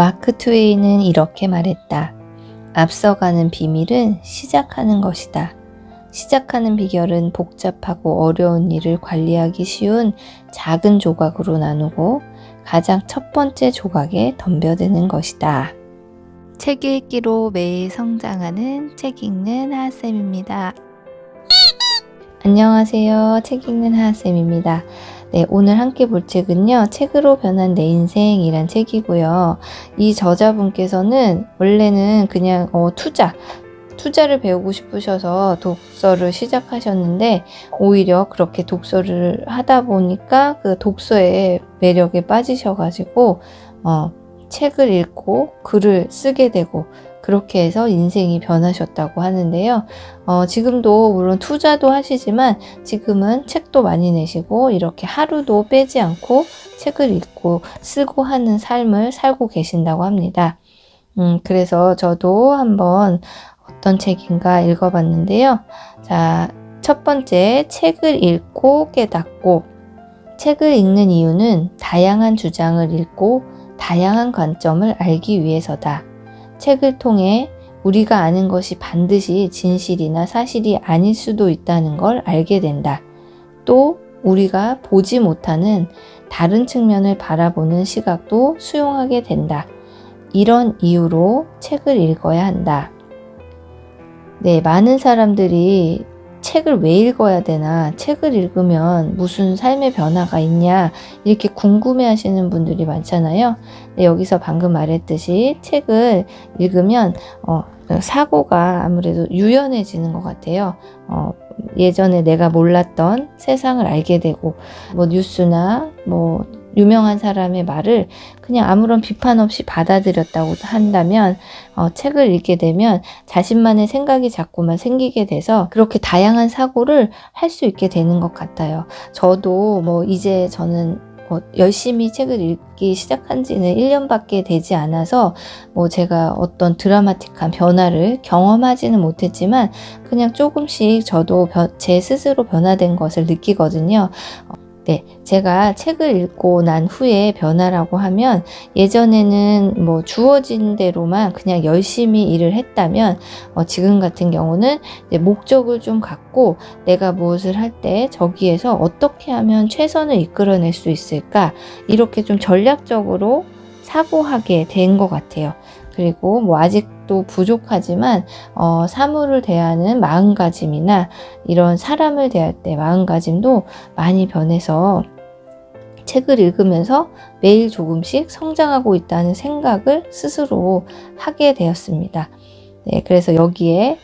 마크 트웨인은 이렇게 말했다. 앞서가는 비밀은 시작하는 것이다. 시작하는 비결은 복잡하고 어려운 일을 관리하기 쉬운 작은 조각으로 나누고 가장 첫 번째 조각에 덤벼드는 것이다. 책 읽기로 매일 성장하는 책 읽는 하하쌤입니다. 안녕하세요. 책 읽는 하하쌤입니다. 네, 오늘 함께 볼 책은요. 책으로 변한 내 인생이란 책이고요. 이 저자분께서는 원래는 그냥 투자를 배우고 싶으셔서 독서를 시작하셨는데 오히려 그렇게 독서를 하다 보니까 그 독서의 매력에 빠지셔가지고 책을 읽고 글을 쓰게 되고 그렇게 해서 인생이 변하셨다고 하는데요. 지금도 물론 투자도 하시지만 지금은 책도 많이 내시고 이렇게 하루도 빼지 않고 책을 읽고 쓰고 하는 삶을 살고 계신다고 합니다. 그래서 저도 한번 어떤 책인가 읽어봤는데요. 자, 첫 번째, 책을 읽고 깨닫고. 책을 읽는 이유는 다양한 주장을 읽고 다양한 관점을 알기 위해서다. 책을 통해 우리가 아는 것이 반드시 진실이나 사실이 아닐 수도 있다는 걸 알게 된다. 또 우리가 보지 못하는 다른 측면을 바라보는 시각도 수용하게 된다. 이런 이유로 책을 읽어야 한다. 네, 많은 사람들이 책을 왜 읽어야 되나, 책을 읽으면 무슨 삶의 변화가 있냐 이렇게 궁금해 하시는 분들이 많잖아요. 네, 여기서 방금 말했듯이 책을 읽으면 사고가 아무래도 유연해지는 것 같아요. 예전에 내가 몰랐던 세상을 알게 되고 뉴스나 유명한 사람의 말을 그냥 아무런 비판 없이 받아들였다고 한다면 책을 읽게 되면 자신만의 생각이 자꾸만 생기게 돼서 그렇게 다양한 사고를 할 수 있게 되는 것 같아요. 저도 이제 저는 열심히 책을 읽기 시작한 지는 1년밖에 되지 않아서 제가 어떤 드라마틱한 변화를 경험하지는 못했지만 그냥 조금씩 저도 제 스스로 변화된 것을 느끼거든요. 네, 제가 책을 읽고 난 후에 변화라고 하면 예전에는 주어진 대로만 그냥 열심히 일을 했다면 지금 같은 경우는 목적을 좀 갖고 내가 무엇을 할 때 저기에서 어떻게 하면 최선을 이끌어낼 수 있을까 이렇게 좀 전략적으로 사고하게 된 것 같아요. 그리고 아직도 부족하지만 사물을 대하는 마음가짐이나 이런 사람을 대할 때 마음가짐도 많이 변해서 책을 읽으면서 매일 조금씩 성장하고 있다는 생각을 스스로 하게 되었습니다. 네, 그래서 여기에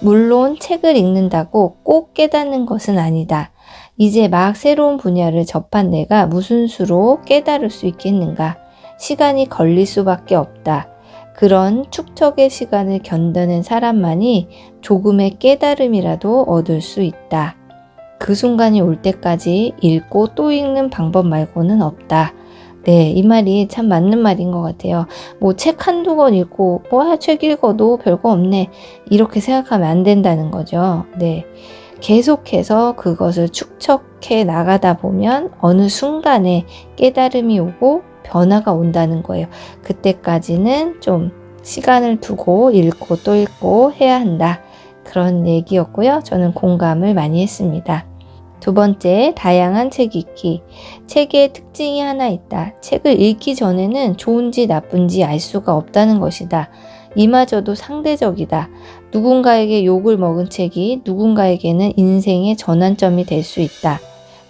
물론 책을 읽는다고 꼭 깨닫는 것은 아니다. 이제 막 새로운 분야를 접한 내가 무슨 수로 깨달을 수 있겠는가? 시간이 걸릴 수밖에 없다. 그런 축적의 시간을 견뎌낸 사람만이 조금의 깨달음이라도 얻을 수 있다. 그 순간이 올 때까지 읽고 또 읽는 방법 말고는 없다. 네, 이 말이 참 맞는 말인 것 같아요. 책 한두 권 읽고 책 읽어도 별거 없네 이렇게 생각하면 안 된다는 거죠. 네, 계속해서 그것을 축적해 나가다 보면 어느 순간에 깨달음이 오고 변화가 온다는 거예요. 그때까지는 좀 시간을 두고 읽고 또 읽고 해야 한다. 그런 얘기였고요. 저는 공감을 많이 했습니다. 두 번째, 다양한 책 읽기. 책의 특징이 하나 있다. 책을 읽기 전에는 좋은지 나쁜지 알 수가 없다는 것이다. 이마저도 상대적이다. 누군가에게 욕을 먹은 책이 누군가에게는 인생의 전환점이 될 수 있다.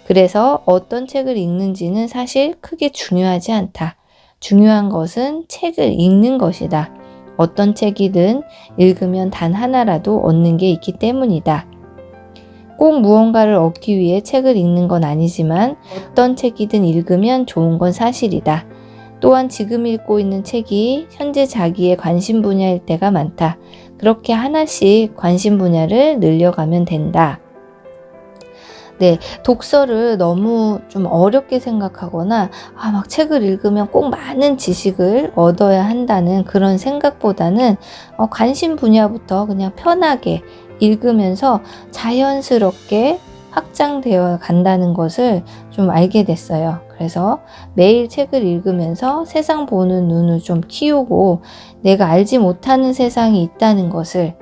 그래서 어떤 책을 읽는지는 사실 크게 중요하지 않다. 중요한 것은 책을 읽는 것이다. 어떤 책이든 읽으면 단 하나라도 얻는 게 있기 때문이다. 꼭 무언가를 얻기 위해 책을 읽는 건 아니지만 어떤 책이든 읽으면 좋은 건 사실이다. 또한 지금 읽고 있는 책이 현재 자기의 관심 분야일 때가 많다. 그렇게 하나씩 관심 분야를 늘려가면 된다. 네, 독서를 너무 좀 어렵게 생각하거나 막 책을 읽으면 꼭 많은 지식을 얻어야 한다는 그런 생각보다는 관심 분야부터 그냥 편하게 읽으면서 자연스럽게 확장되어 간다는 것을 좀 알게 됐어요. 그래서 매일 책을 읽으면서 세상 보는 눈을 좀 키우고 내가 알지 못하는 세상이 있다는 것을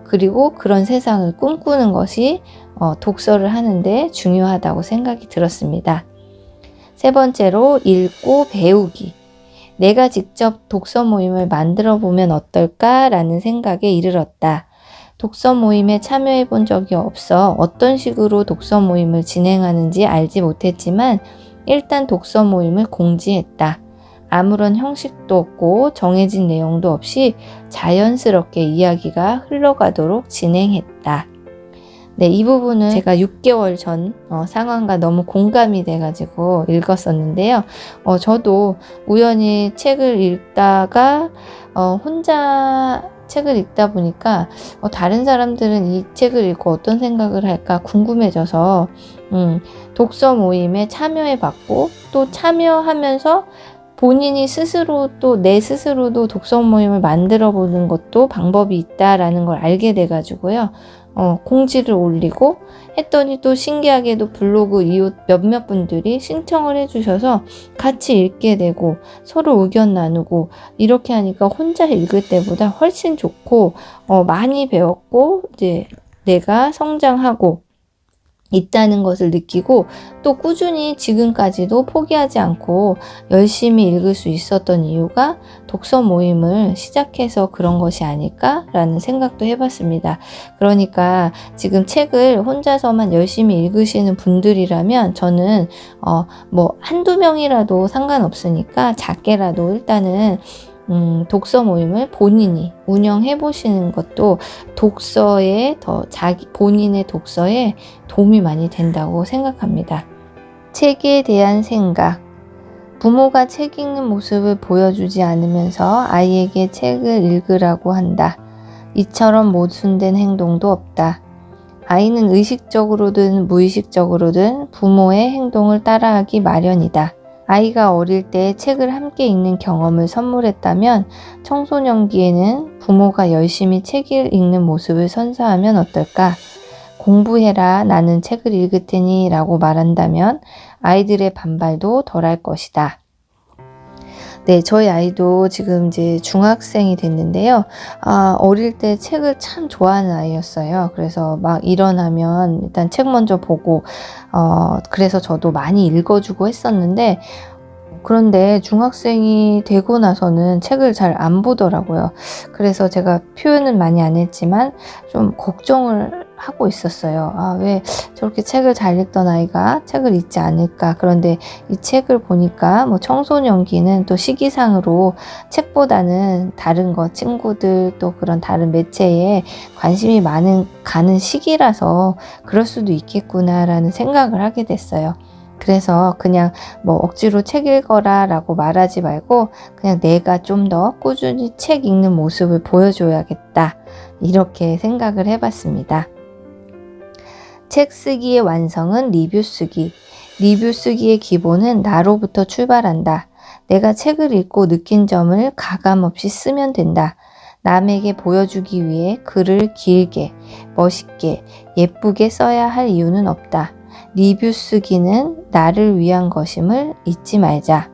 그리고 그런 세상을 꿈꾸는 것이 독서를 하는데 중요하다고 생각이 들었습니다. 세 번째로 읽고 배우기. 내가 직접 독서 모임을 만들어 보면 어떨까라는 생각에 이르렀다. 독서 모임에 참여해 본 적이 없어 어떤 식으로 독서 모임을 진행하는지 알지 못했지만 일단 독서 모임을 공지했다. 아무런 형식도 없고 정해진 내용도 없이 자연스럽게 이야기가 흘러가도록 진행했다. 네, 이 부분은 제가 6개월 전 상황과 너무 공감이 돼가지고 읽었었는데요. 저도 우연히 책을 읽다가 혼자 책을 읽다 보니까 다른 사람들은 이 책을 읽고 어떤 생각을 할까 궁금해져서 독서 모임에 참여해 봤고 또 참여하면서 본인이 스스로 또 내 스스로도 독서 모임을 만들어 보는 것도 방법이 있다라는 걸 알게 돼 가지고요. 공지를 올리고 했더니 또 신기하게도 블로그 이웃 몇몇 분들이 신청을 해주셔서 같이 읽게 되고 서로 의견 나누고 이렇게 하니까 혼자 읽을 때보다 훨씬 좋고 많이 배웠고 이제 내가 성장하고 있다는 것을 느끼고 또 꾸준히 지금까지도 포기하지 않고 열심히 읽을 수 있었던 이유가 독서 모임을 시작해서 그런 것이 아닐까라는 생각도 해봤습니다. 그러니까 지금 책을 혼자서만 열심히 읽으시는 분들이라면 저는 뭐 한두 명이라도 상관없으니까 작게라도 일단은 독서 모임을 본인이 운영해 보시는 것도 독서에 본인의 독서에 도움이 많이 된다고 생각합니다. 책에 대한 생각. 부모가 책 읽는 모습을 보여주지 않으면서 아이에게 책을 읽으라고 한다. 이처럼 모순된 행동도 없다. 아이는 의식적으로든 무의식적으로든 부모의 행동을 따라하기 마련이다. 아이가 어릴 때 책을 함께 읽는 경험을 선물했다면 청소년기에는 부모가 열심히 책을 읽는 모습을 선사하면 어떨까? 공부해라, 나는 책을 읽을 테니 라고 말한다면 아이들의 반발도 덜할 것이다. 네, 저희 아이도 지금 이제 중학생이 됐는데요. 어릴 때 책을 참 좋아하는 아이였어요. 그래서 막 일어나면 일단 책 먼저 보고, 그래서 저도 많이 읽어주고 했었는데, 그런데 중학생이 되고 나서는 책을 잘 안 보더라고요. 그래서 제가 표현은 많이 안 했지만 좀 걱정을 하고 있었어요. 왜 저렇게 책을 잘 읽던 아이가 책을 읽지 않을까. 그런데 이 책을 보니까 뭐 청소년기는 또 시기상으로 책보다는 다른 거, 친구들 또 그런 다른 매체에 관심이 가는 시기라서 그럴 수도 있겠구나라는 생각을 하게 됐어요. 그래서 그냥 뭐 억지로 책 읽어라 라고 말하지 말고 그냥 내가 좀 더 꾸준히 책 읽는 모습을 보여줘야겠다. 이렇게 생각을 해봤습니다. 책 쓰기의 완성은 리뷰 쓰기. 리뷰 쓰기의 기본은 나로부터 출발한다. 내가 책을 읽고 느낀 점을 가감없이 쓰면 된다. 남에게 보여주기 위해 글을 길게, 멋있게, 예쁘게 써야 할 이유는 없다. 리뷰 쓰기는 나를 위한 것임을 잊지 말자.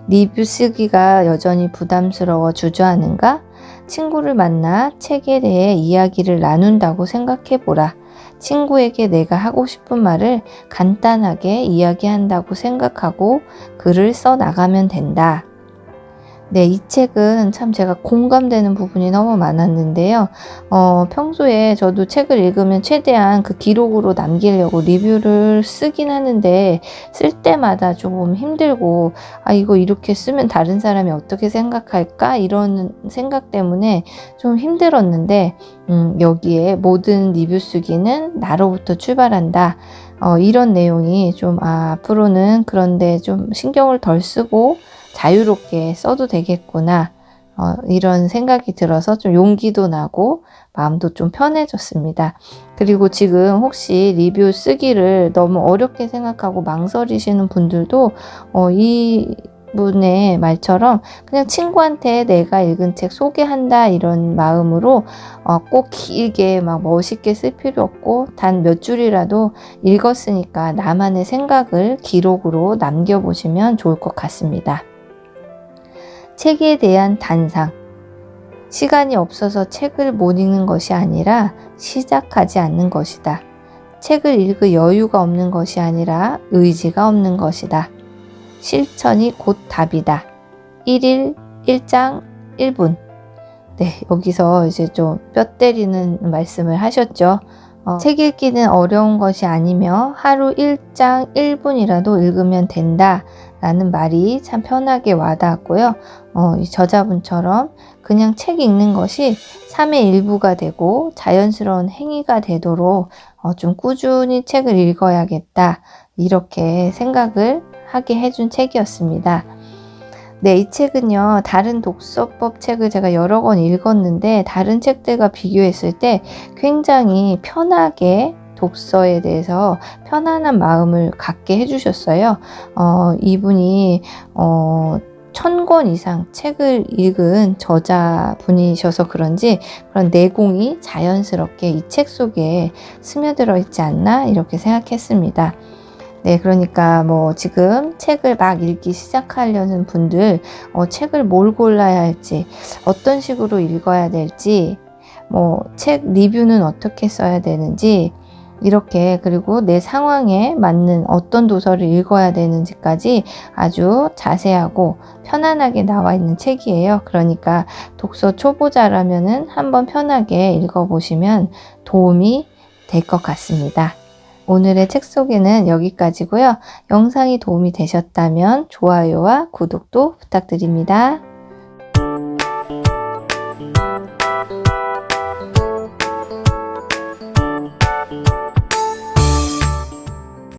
리뷰 쓰기가 여전히 부담스러워 주저하는가? 친구를 만나 책에 대해 이야기를 나눈다고 생각해보라. 친구에게 내가 하고 싶은 말을 간단하게 이야기한다고 생각하고 글을 써 나가면 된다. 네, 이 책은 참 제가 공감되는 부분이 너무 많았는데요. 평소에 저도 책을 읽으면 최대한 그 기록으로 남기려고 리뷰를 쓰긴 하는데 쓸 때마다 조금 힘들고 이거 이렇게 쓰면 다른 사람이 어떻게 생각할까? 이런 생각 때문에 좀 힘들었는데 여기에 모든 리뷰 쓰기는 나로부터 출발한다. 이런 내용이 좀 앞으로는 그런데 좀 신경을 덜 쓰고 자유롭게 써도 되겠구나 이런 생각이 들어서 좀 용기도 나고 마음도 좀 편해졌습니다. 그리고 지금 혹시 리뷰 쓰기를 너무 어렵게 생각하고 망설이시는 분들도 이 분의 말처럼 그냥 친구한테 내가 읽은 책 소개한다 이런 마음으로 꼭 길게 막 멋있게 쓸 필요 없고 단 몇 줄이라도 읽었으니까 나만의 생각을 기록으로 남겨보시면 좋을 것 같습니다. 책에 대한 단상. 시간이 없어서 책을 못 읽는 것이 아니라 시작하지 않는 것이다. 책을 읽을 여유가 없는 것이 아니라 의지가 없는 것이다. 실천이 곧 답이다. 1일 1장 1분. 네, 여기서 이제 좀 뼈 때리는 말씀을 하셨죠. 책 읽기는 어려운 것이 아니며 하루 1장 1분이라도 읽으면 된다 라는 말이 참 편하게 와닿았고요. 이 저자분처럼 그냥 책 읽는 것이 삶의 일부가 되고 자연스러운 행위가 되도록 좀 꾸준히 책을 읽어야겠다 이렇게 생각을 하게 해준 책이었습니다. 네, 이 책은요, 다른 독서법 책을 제가 여러 권 읽었는데 다른 책들과 비교했을 때 굉장히 편하게 독서에 대해서 편안한 마음을 갖게 해주셨어요. 이분이 1000권 이상 책을 읽은 저자분이셔서 그런지 그런 내공이 자연스럽게 이 책 속에 스며들어 있지 않나 이렇게 생각했습니다. 네, 그러니까 뭐 지금 책을 막 읽기 시작하려는 분들 책을 뭘 골라야 할지, 어떤 식으로 읽어야 될지, 뭐 책 리뷰는 어떻게 써야 되는지 이렇게, 그리고 내 상황에 맞는 어떤 도서를 읽어야 되는지까지 아주 자세하고 편안하게 나와 있는 책이에요. 그러니까 독서 초보자라면은 한번 편하게 읽어보시면 도움이 될 것 같습니다. 오늘의 책 소개는 여기까지고요. 영상이 도움이 되셨다면 좋아요와 구독도 부탁드립니다.